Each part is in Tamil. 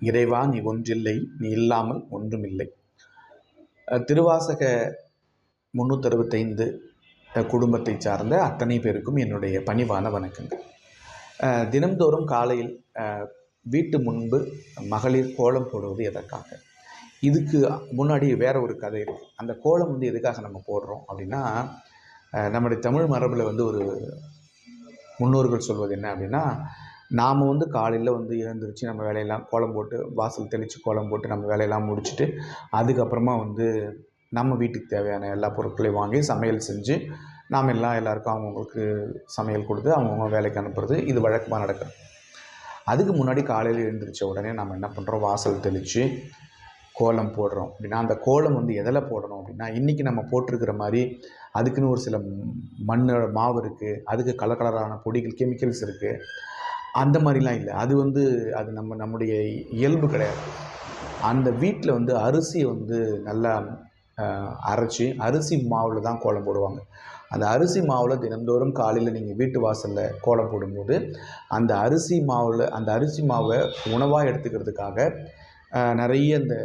இறைவா நீ ஒன்றில்லை, நீ இல்லாமல் ஒன்றுமில்லை. திருவாசக 365 குடும்பத்தை சார்ந்த அத்தனை பேருக்கும் என்னுடைய பணிவான வணக்கங்கள். தினம்தோறும் காலையில் வீட்டு முன்பு மகளிர் கோலம் போடுவது எதற்காக? இதுக்கு முன்னாடி வேற ஒரு கதை இருக்குது. அந்த கோலம் எதுக்காக நம்ம போடுறோம் அப்படின்னா, நம்முடைய தமிழ் மரபில் ஒரு முன்னோர்கள் சொல்வது என்ன அப்படின்னா, நாம் காலையில் எழுந்திரிச்சு நம்ம வேலையெல்லாம் கோலம் போட்டு வாசல் தெளித்து கோலம் போட்டு நம்ம வேலையெல்லாம் முடிச்சுட்டு அதுக்கப்புறமா நம்ம வீட்டுக்கு தேவையான எல்லா பொருட்களையும் வாங்கி சமையல் செஞ்சு நாம் எல்லாருக்கும் அவங்களுக்கு சமையல் கொடுத்து அவங்கவுங்க வேலைக்கு அனுப்புறது இது வழக்கமாக நடக்குது. அதுக்கு முன்னாடி காலையில் எழுந்திரிச்ச உடனே நம்ம என்ன பண்ணுறோம், வாசல் தெளித்து கோலம் போடுறோம் அப்படின்னா, அந்த கோலம் எதில் போடணும் அப்படின்னா, இன்றைக்கி நம்ம போட்டிருக்கிற மாதிரி அதுக்குன்னு ஒரு சில மண்ணோட மாவு இருக்குது, அதுக்கு கலர் கலரான பொடிகள் கெமிக்கல்ஸ் இருக்குது, அந்த மாதிரிலாம் இல்லை. அது நம்முடைய இயல்பு கிடையாது. அந்த வீட்டில் அரிசியை நல்லா அரைச்சி அரிசி மாவில் தான் கோலம் போடுவாங்க. அந்த அரிசி மாவில் தினந்தோறும் காலையில் நீங்கள் வீட்டு வாசலில் கோலம் போடும்போது அந்த அரிசி மாவை உணவாக எடுத்துக்கிறதுக்காக நிறைய இந்த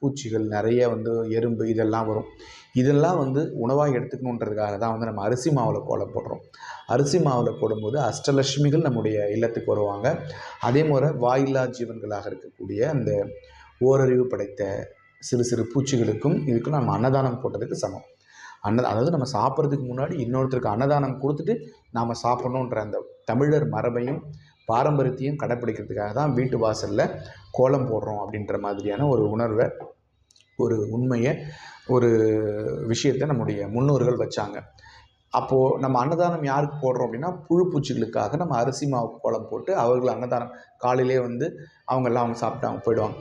பூச்சிகள், நிறைய எறும்பு இதெல்லாம் வரும். இதெல்லாம் உணவாக எடுத்துக்கணுன்றதுக்காக தான் நம்ம அரிசி மாவில் கோலம் போடுறோம். அரிசி மாவில் போடும்போது அஷ்டலட்சுமிகள் நம்முடைய இல்லத்துக்கு வருவாங்க. அதே போல் வாயில்லா ஜீவன்களாக இருக்கக்கூடிய அந்த ஓரறிவு படைத்த சிறு சிறு பூச்சிகளுக்கும் இதுக்கும் நம்ம அன்னதானம் போட்டதுக்கு சமம். அதாவது நம்ம சாப்பிட்றதுக்கு முன்னாடி இன்னொருத்தருக்கு அன்னதானம் கொடுத்துட்டு நாம் சாப்பிட்ணுன்ற அந்த தமிழர் மரபையும் பாரம்பரியத்தையும் கடைப்பிடிக்கிறதுக்காக தான் வீட்டு வாசலில் கோலம் போடுறோம் அப்படின்ற மாதிரியான ஒரு உணர்வை, ஒரு உண்மையை, ஒரு விஷயத்தை நம்முடைய முன்னோர்கள் வச்சாங்க. அப்போது நம்ம அன்னதானம் யாருக்கு போடுறோம் அப்படின்னா, புழு பூச்சிகளுக்காக நம்ம அரிசி மாவு கோலம் போட்டு அவர்கள் அன்னதானம் காலையிலே அவங்க சாப்பிட்டு அவங்க போயிடுவாங்க.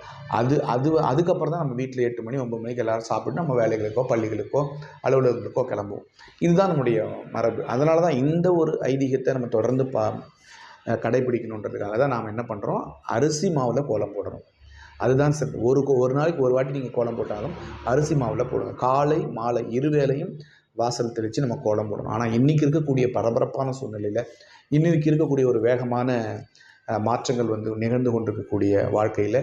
அதுக்கப்புறம் தான் நம்ம வீட்டில் 8 மணி 9 மணிக்கு எல்லோரும் சாப்பிட்டு நம்ம வேலைகளுக்கோ பள்ளிகளுக்கோ அலுவலகங்களுக்கோ கிளம்புவோம். இதுதான் நம்முடைய மரபு. அதனால தான் இந்த ஒரு ஐதீகத்தை நம்ம தொடர்ந்து கடைபிடிக்கணுன்றதுக்காக தான் நாம் என்ன பண்ணுறோம், அரிசி மாவில் கோலம் போடுறோம். அதுதான் சரி. ஒரு நாளைக்கு ஒரு வாட்டி நீங்கள் கோலம் போட்டாலும் அரிசி மாவில் போடுங்க. காலை மாலை இருவேளையும் வாசல் தெளித்து நம்ம கோலம் போடணும். ஆனால் இன்றைக்கி இருக்கக்கூடிய பரபரப்பான சூழ்நிலையில், இன்றைக்கி இருக்கக்கூடிய ஒரு வேகமான மாற்றங்கள் நிகழ்ந்து கொண்டிருக்கக்கூடிய வாழ்க்கையில்,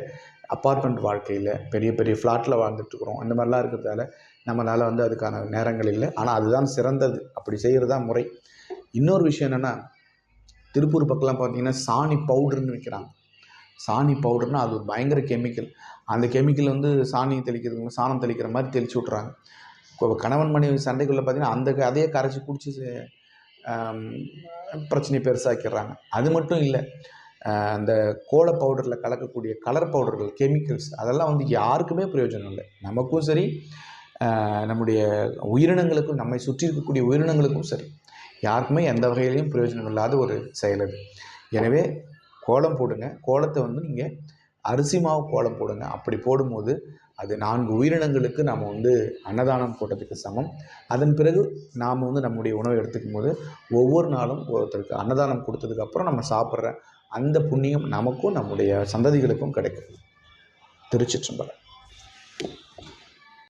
அப்பார்ட்மெண்ட் வாழ்க்கையில் பெரிய பெரிய ஃப்ளாட்டில் வாழ்ந்துட்டுருக்குறோம். அந்த மாதிரிலாம் இருக்கிறதால நம்மளால் அதுக்கான நேரங்கள் இல்லை. ஆனால் அதுதான் சிறந்தது. அப்படி செய்கிறது தான் முறை. இன்னொரு விஷயம் என்னென்னா, திருப்பூர் பக்கம்லாம் பார்த்திங்கன்னா சாணி பவுடர்னு விற்கிறாங்க. சாணி பவுடர்னால் அது ஒரு பயங்கர கெமிக்கல். அந்த கெமிக்கல் சாணி தெளிக்கிறதுக்கு சாணம் தெளிக்கிற மாதிரி தெளித்து விட்றாங்க. கணவன் மனைவி சண்டைக்குள்ளே பார்த்திங்கன்னா அதையே கரைச்சி குடிச்சு பிரச்சனையை பெருசாக்கிடுறாங்க. அது மட்டும் இல்லை, அந்த கோல பவுடரில் கலக்கக்கூடிய கலர் பவுடர்கள், கெமிக்கல்ஸ் அதெல்லாம் யாருக்குமே பிரயோஜனம் இல்லை. நமக்கும் சரி, நம்முடைய உயிரினங்களுக்கும், நம்மை சுற்றி இருக்கக்கூடிய உயிரினங்களுக்கும் சரி, யாருக்குமே எந்த வகையிலையும் பிரயோஜனம் இல்லாத ஒரு செயல் அது. எனவே கோலம் போடுங்க. கோலத்தை நீங்கள் அரிசி மாவு கோலம் போடுங்க. அப்படி போடும்போது அது 4 உயிரினங்களுக்கு நாம் அன்னதானம் போட்டதுக்கு சமம். அதன் பிறகு நாம் நம்முடைய உணவை எடுத்துக்கும் போது ஒவ்வொரு நாளும் ஒருத்தருக்கு அன்னதானம் கொடுத்ததுக்கப்புறம் நம்ம சாப்பிட்ற அந்த புண்ணியம் நமக்கும் நம்முடைய சந்ததிகளுக்கும் கிடைக்கும். திருச்சிற்றம்பலம்.